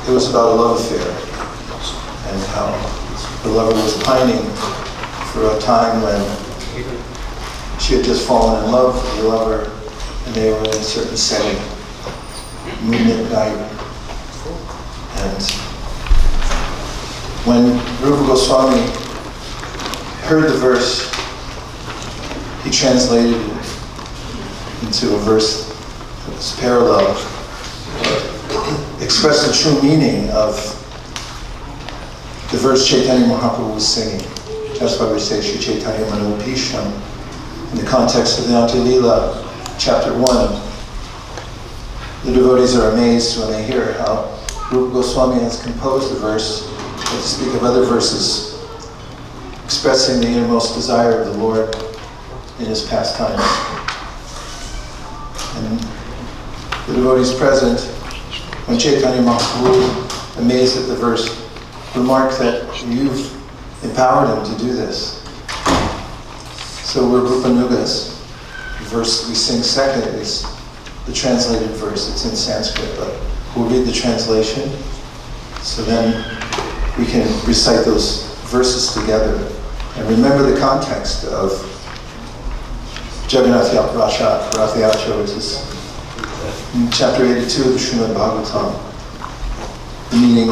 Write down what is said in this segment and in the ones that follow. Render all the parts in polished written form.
it was about a love affair and how the lover was pining for a time when she had just fallen in love with the lover and they were in a certain setting, moonlit night. And when Rupa Goswami heard the verse, he translated it into a verse that was parallel, expressed the true meaning of the verse Chaitanya Mahaprabhu was singing. That's why we say Shri Chaitanya Manopisham. In the context of the Nati Leela, chapter 1, the devotees are amazed when they hear how Rupa Goswami has composed the verse, but to speak of other verses expressing the innermost desire of the Lord in his pastimes. And the devotees present, when Chaitanya Mahaprabhu, amazed at the verse, remarked that you've empowered him to do this. So we're Rupanugas. The verse we sing second is the translated verse. It's in Sanskrit, but we'll read the translation. So then we can recite those verses together and remember the context of Jagannathastakam, which is in chapter 82 of the Srimad Bhagavatam, the meaning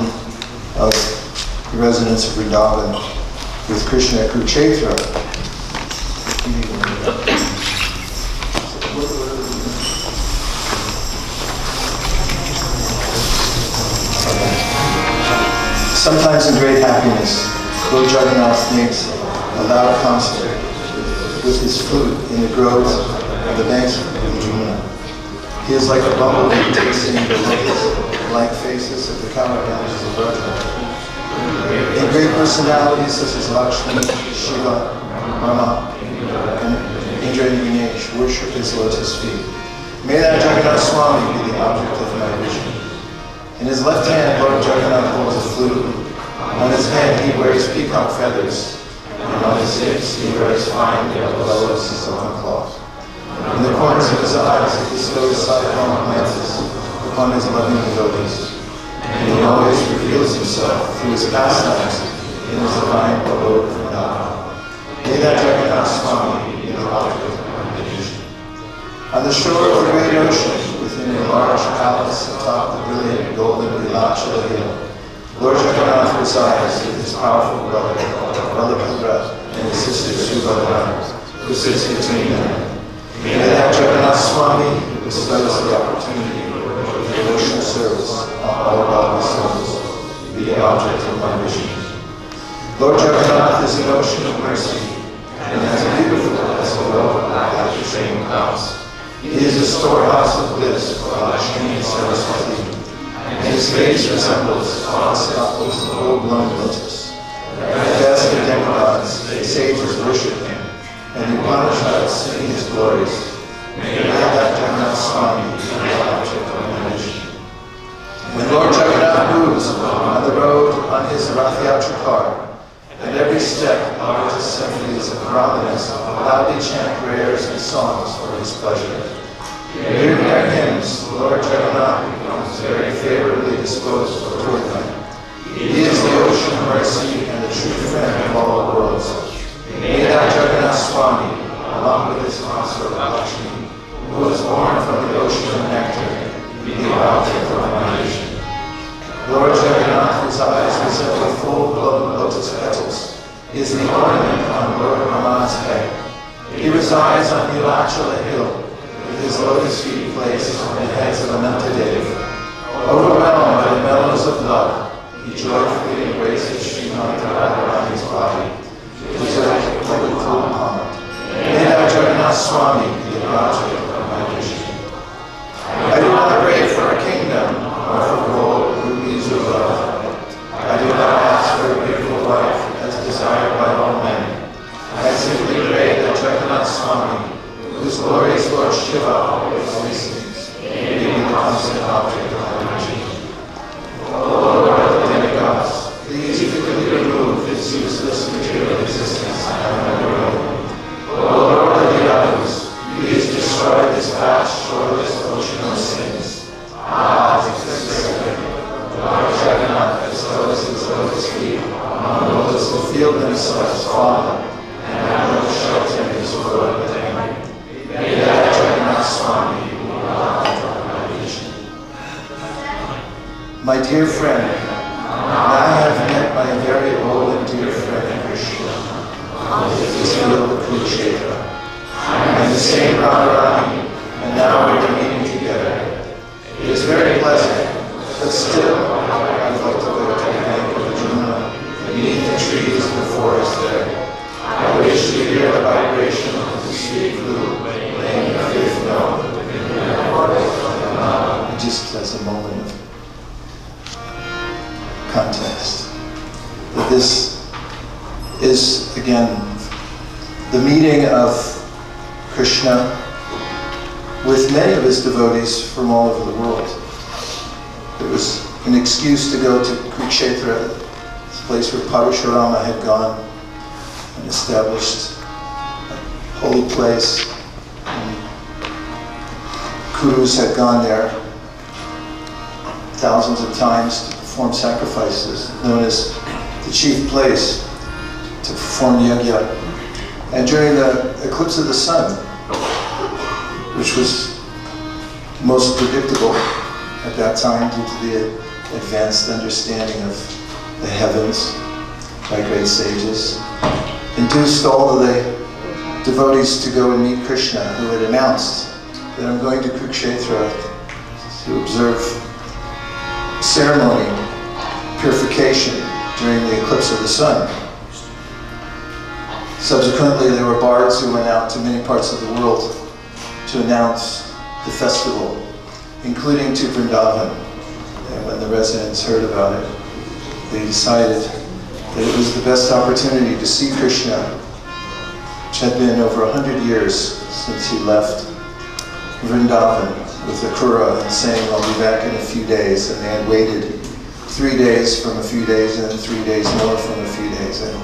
of the residence of Vrindavan with Krishna at Kurukshetra. Sometimes in great happiness, Lord Jagannath makes a loud concert with his flute in the groves on the banks of the Yamuna. He is like a bumblebee tasting the lotus-like faces of the caravans of Vraja. In great personalities such as Lakshmi, Shiva, Rama, and Indra and Ganesh worship his lotus feet. May that Jagannath Swami be the object of my vision. In his left hand, Lord Jagannath holds a flute. On his head, he wears peacock feathers. And on his hips, he wears fine yellow silken cloth. In the corners of his eyes, he bestows saffron glances upon his loving devotees. And he always reveals himself through his pastimes in his divine abode of God. May that Jagannath Swami be the object of our meditation. On the shore of the great ocean, within a large palace atop the brilliant golden Vilachala hill, Lord Jagannath resides with his powerful brother, Balabhadra, and his sister Subhadra, who sits between them. May that Jagannath Swami bestows the opportunity for devotional service on all godly souls be the object of my vision. Lord Jagannath is an ocean of mercy, and as beautiful as the road at the same house. He is a storehouse of bliss for Lakshmi and Saraswati, and his face resembles Apostle's full-blown lotus. The best of demigods, the sages worship him, and the Upanishads sing his glories. May that Jagannath Swami be the object of my vision. When Lord Jagannath moves on the road on his Rath-yatra car, at every step, large assemblies of Brahmanas loudly chant prayers and songs for his pleasure. Hearing their hymns, Lord Jagannath becomes very favorably disposed toward them. He is the ocean of mercy and the true friend of all worlds. May that Jagannath Swami, along with his consort Lakshmi, who was born from the ocean of nectar, be the object of my vision. Lord Jagannath, whose eyes resemble full-blown lotus petals, is the ornament on Lord Brahma's head. He resides on Nilachala hill, with his lotus feet placed on the heads of Anantadev. Overwhelmed by the mellows of love, he joyfully embraces Srimati Radharani's body, which is like a cool pond. May that Jagannath Swami be the object of my vision. I do not pray for a kingdom, or for gold, rubies, or love. I do not ask for a beautiful wife, as desired by all men. I simply pray that Jagannath Swami, whose glorious Lord Shiva always sings, may be the constant object feel themselves fallen and have no shelter in this world but enemy. May that Jagannathastakam be my vision. My dear friend, I have met my very old and dear friend Krishna on this field of Kurukshetra. And the same Radharani, and now we are meeting together. It is very pleasant, but still, I'd like to go to the bank of the Yamuna, beneath the trees in the forest there. I wish to hear the vibration of the sweet flute playing the fifth note. Just as a moment of context, that this is, again, the meeting of Krishna with many of his devotees from all over the world. It was an excuse to go to Kurukshetra, this place where Parashurama had gone and established a holy place. And Kurus had gone there thousands of times to perform sacrifices, known as the chief place to perform yajna. And during the eclipse of the sun, which was most predictable at that time due to the advanced understanding of the heavens by great sages, induced all of the devotees to go and meet Krishna, who had announced that I'm going to Kurukshetra to observe ceremony, purification during the eclipse of the sun. Subsequently, there were bards who went out to many parts of the world to announce the festival, including to Vrindavan. And when the residents heard about it, they decided that it was the best opportunity to see Krishna, which had been over 100 years since he left Vrindavan with the Kura and saying, I'll be back in a few days. And they had waited 3 days from a few days and then 3 days more from a few days. And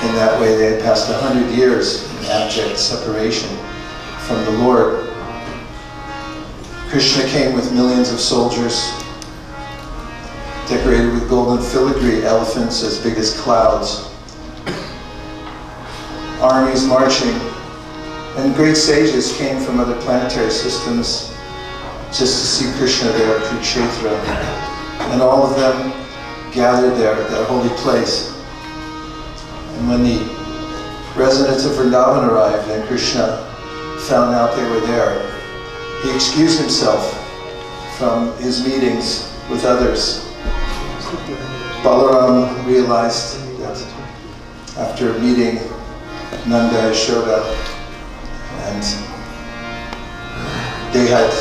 in that way, they had passed 100 years in abject separation from the Lord. Krishna came with millions of soldiers, decorated with golden filigree elephants as big as clouds, armies marching, and great sages came from other planetary systems just to see Krishna there at Kurukshetra. And all of them gathered there at that holy place. And when the residents of Vrindavan arrived and Krishna found out they were there, he excused himself from his meetings with others. Balaram realized that after meeting Nanda and Yashoda, and they had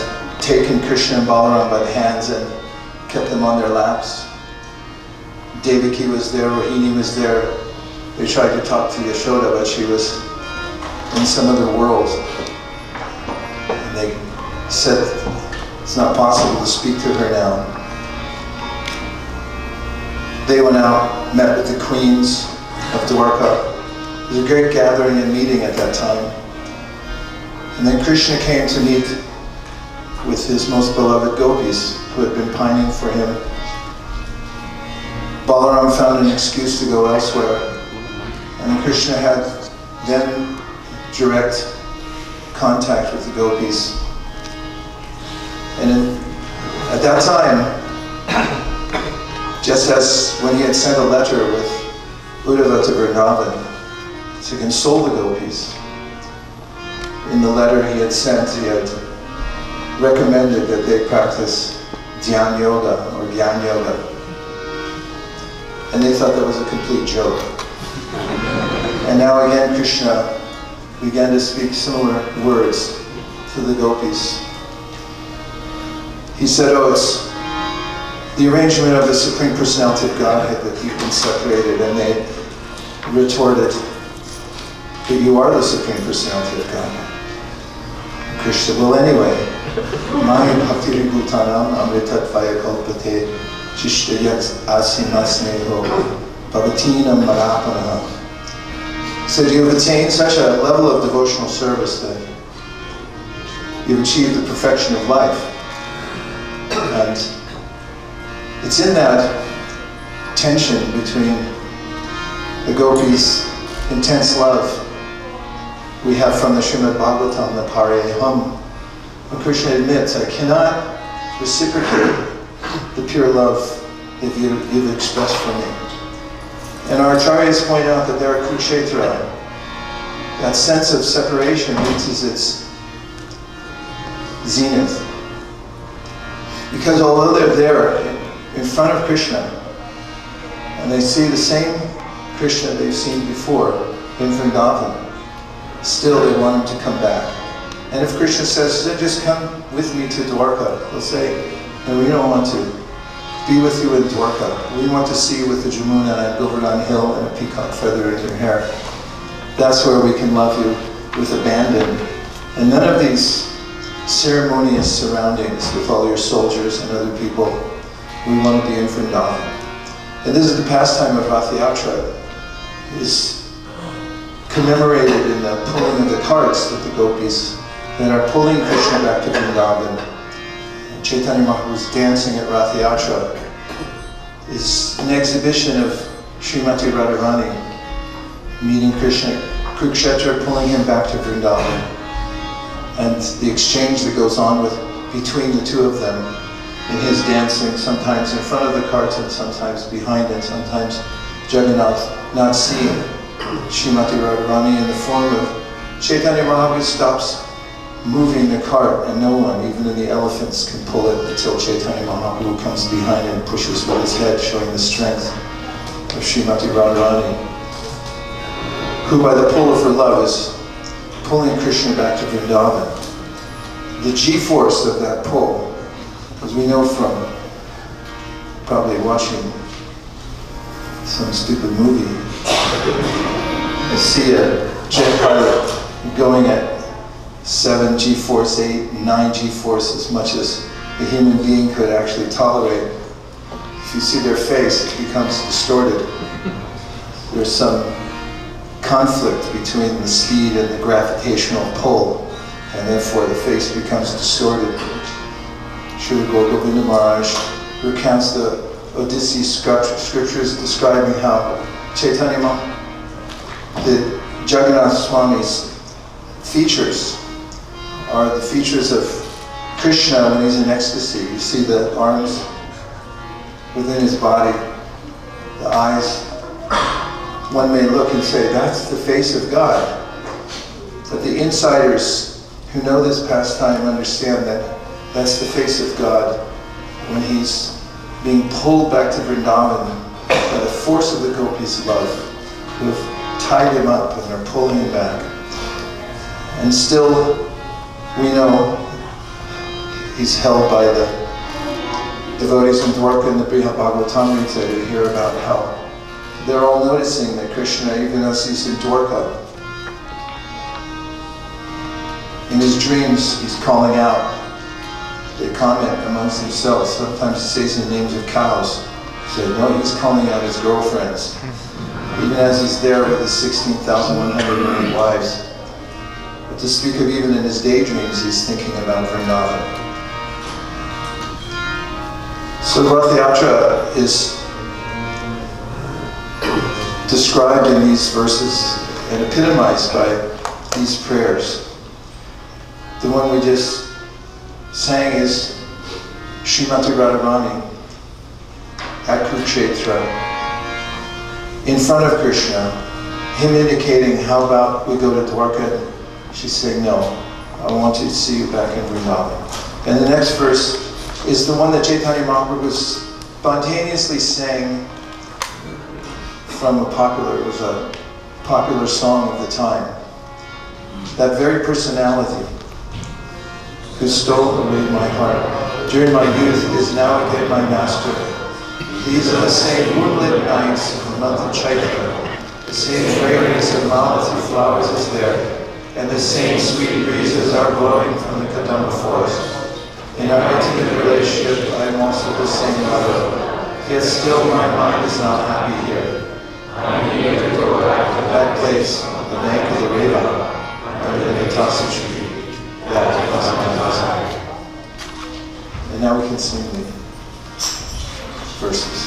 taken Krishna and Balaram by the hands and kept them on their laps. Devaki was there, Rohini was there. They tried to talk to Yashoda, but she was in some other world. And they said it's not possible to speak to her now. They went out, met with the queens of Dvaraka. There was a great gathering and meeting at that time. And then Krishna came to meet with his most beloved gopis who had been pining for him. Balaram found an excuse to go elsewhere. And Krishna had then direct contact with the gopis. And at that time, just as when he had sent a letter with Uddhava to Vrindavan to console the gopis, in the letter he had sent, he had recommended that they practice Dhyan Yoga or Gyan Yoga. And they thought that was a complete joke. And now again Krishna began to speak similar words to the gopis. He said, oh, it's the arrangement of the Supreme Personality of Godhead that you've been separated. And they retorted, but you are the Supreme Personality of Godhead. Krishna, well anyway, Mahi Bhakti Bhutanam Amritatvaya Kalpate Shishtayat Asimasneho Bhavatinam Marapanaha. He said, you have attained such a level of devotional service that you've achieved the perfection of life. And it's in that tension between the gopis' intense love we have from the Srimad Bhagavatam, the Parayam. When Krishna admits, I cannot reciprocate the pure love that you've expressed for me. And our acharyas point out that there are Kurukshetra. That sense of separation reaches its zenith. Because although they're there in front of Krishna, and they see the same Krishna they've seen before in Vrindavan, still they want him to come back. And if Krishna says, just come with me to Dvaraka, they'll say, no, we don't want to be with you in Dvaraka. We want to see you with the Jamuna and Govardhan Hill and a peacock feather in your hair. That's where we can love you with abandon. And none of these ceremonious surroundings with all your soldiers and other people. We want to be in Vrindavan. And this is the pastime of Rath Yatra. It is commemorated in the pulling of the carts that the gopis that are pulling Krishna back to Vrindavan. Chaitanya Mahaprabhu's dancing at Rath Yatra is an exhibition of Srimati Radharani meeting Krishna, Kurukshetra pulling him back to Vrindavan, and the exchange that goes on between the two of them in his dancing, sometimes in front of the carts and sometimes behind, and sometimes Jagannath not seeing Srimati Radharani in the form of Chaitanya Mahaprabhu stops moving the cart, and no one, even in the elephants, can pull it until Chaitanya Mahaprabhu comes behind and pushes with his head, showing the strength of Srimati Radharani, who by the pull of her love is pulling Krishna back to Vrindavan. The G-force of that pull, as we know from probably watching some stupid movie, I see a jet pilot going at 7 G-force, 8, 9 G-force, as much as a human being could actually tolerate. If you see their face, it becomes distorted. There's some conflict between the speed and the gravitational pull, and therefore the face becomes distorted. Srila Govinda Maharaj recounts the Odyssey scriptures describing how Chaitanya Mahaprabhu, the Jagannath Swami's features are the features of Krishna when he's in ecstasy. You see the arms within his body, the eyes. One may look and say, that's the face of God. But the insiders who know this pastime understand that that's the face of God when he's being pulled back to Vrindavan by the force of the gopis' love, who have tied him up and are pulling him back. And still, we know he's held by the devotees in Dvaraka and the Brihad Bhagavatamrita to hear about how they're all noticing that Krishna, even as he's in Dvaraka, in his dreams, he's calling out. They comment amongst themselves. Sometimes he says the names of cows. He said, no, he's calling out his girlfriends. Even as he's there with his 16,108 wives. But to speak of even in his daydreams, he's thinking about Vrindavan. So Rath Yatra is described in these verses and epitomized by these prayers. The one we just sang is Srimati Radharani at Kurukshetra in front of Krishna, him indicating, how about we go to Dvaraka? She's saying, no, I want to see you back in Vrindavan. And the next verse is the one that Chaitanya Mahaprabhu spontaneously sang from it was a popular song of the time. That very personality who stole away my heart during my youth is now again my master. These are the same moonlit nights of the month of Chaitra. The same fragrance of Malati flowers is there, and the same sweet breezes are blowing from the Kadamba forest. In our intimate relationship, I am also the same lover. Yet still my mind is not happy here. I'm here to go back to that place, the bank of the river, under the Dasa tree. That was my desire. And now we can sing the verses.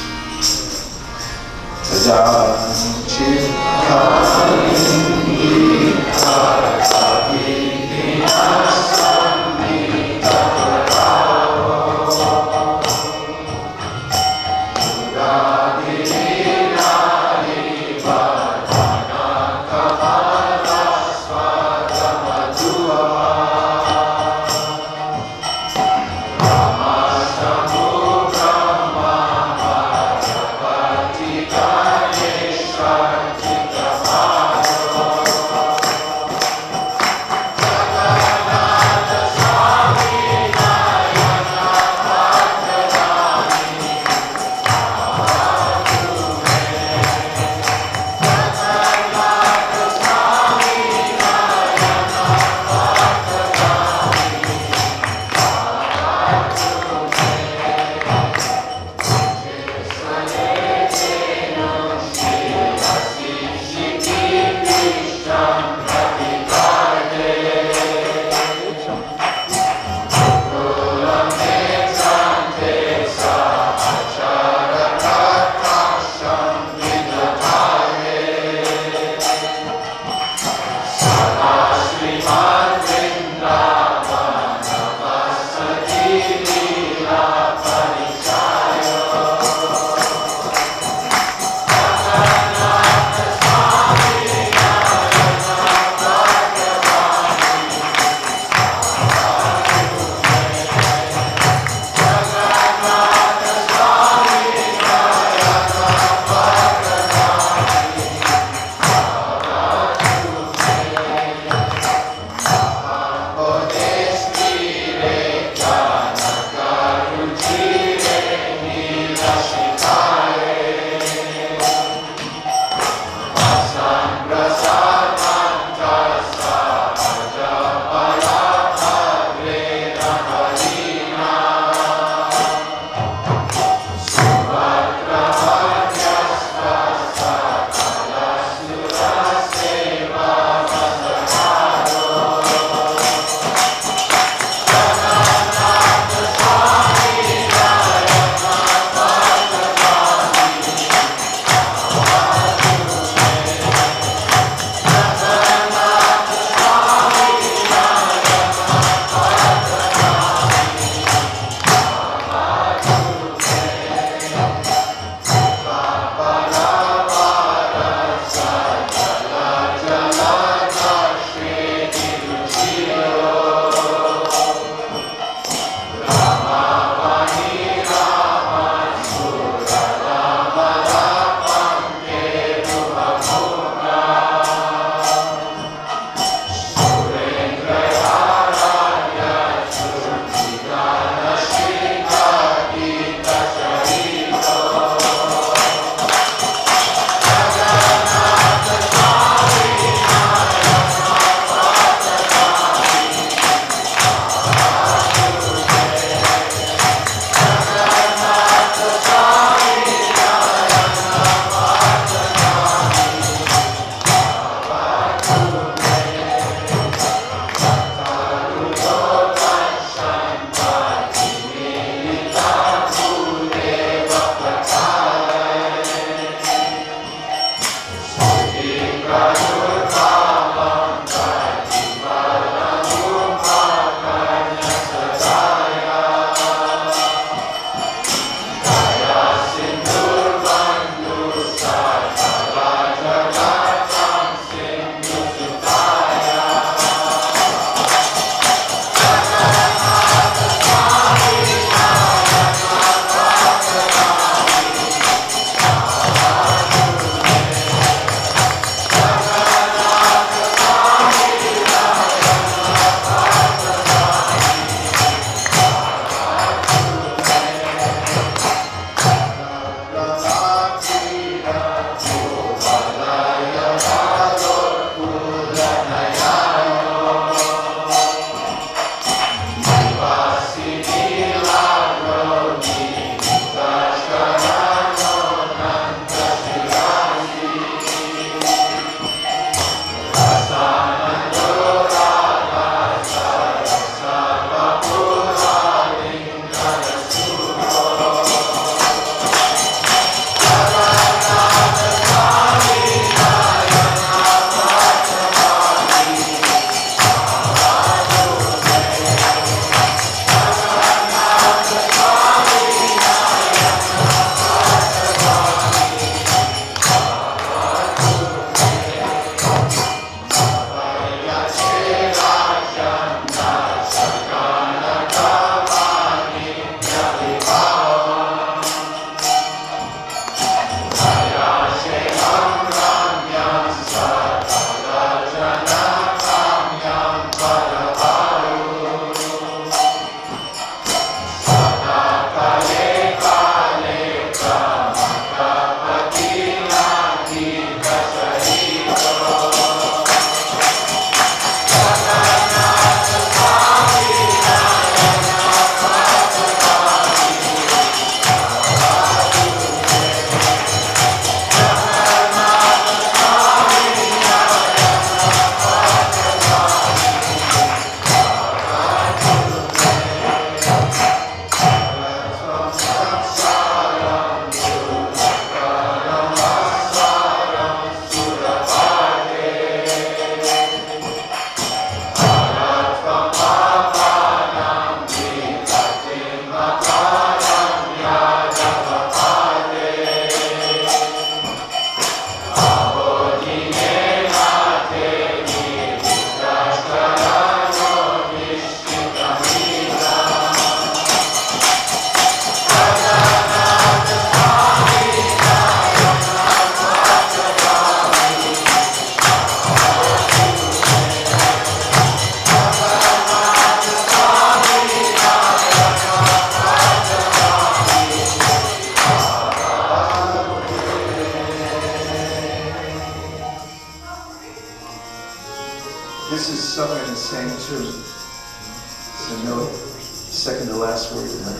this is somewhere in the same tune. So note, second to last word in the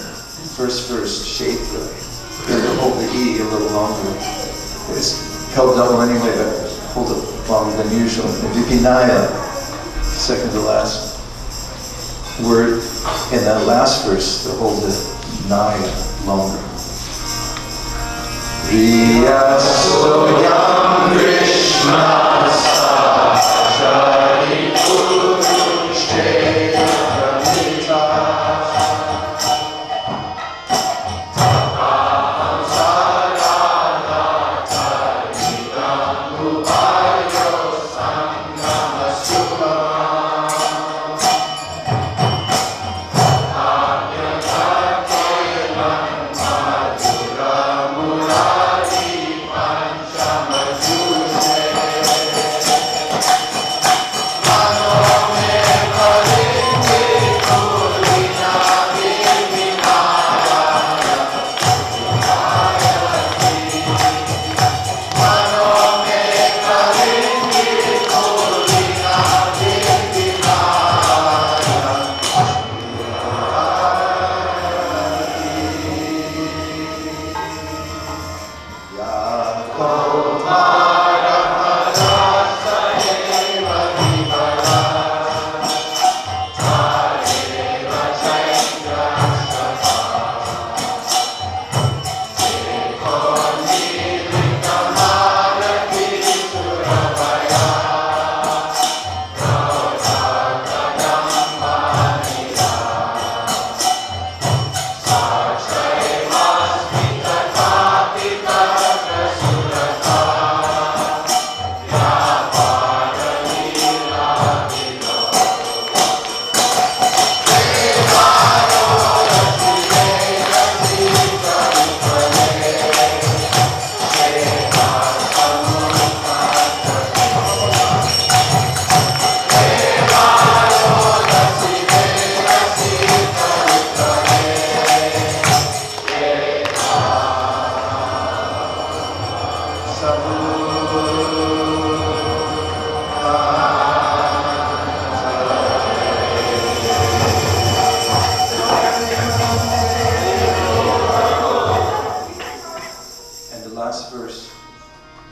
first verse, Shaitra. You have to hold the E a little longer. It's held double anyway, but hold it longer than usual. And Vipinaya, second to last word in that last verse, to hold the Naya longer. Riya Soyam Krishna Sajari Purushte Pramita Tapam Sarada Tarita Mubayo Sangama Subham Adhyata Kelam Madhura Murari Panchama Juse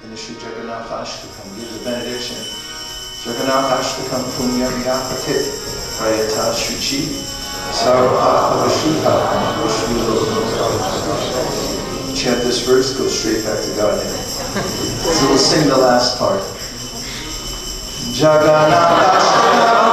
in the Sri Jagannathastakam gives a benediction. Jagannathastakam punyam yapatit prayata shuchi sarvata vashukakam vashulokam. Chant this verse, go straight back to Godhead. So we'll sing the last part. Jagannathastakam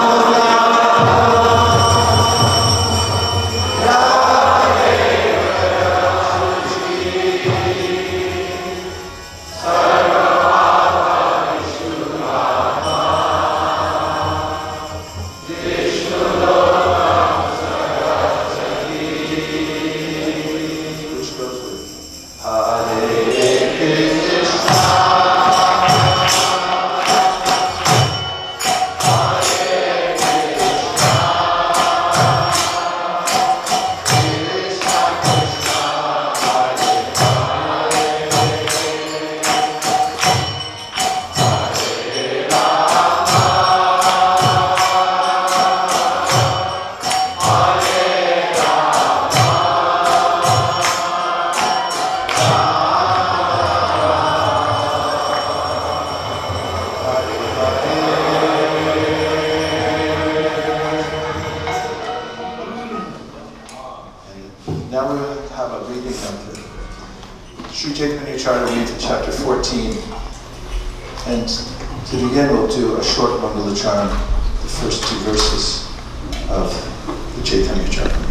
Now we will have a reading of the Sri Chaitanya Charitamrita, chapter 14. And to begin, we'll do a short Mangala Charan, the first two verses of the Chaitanya Charitamrita.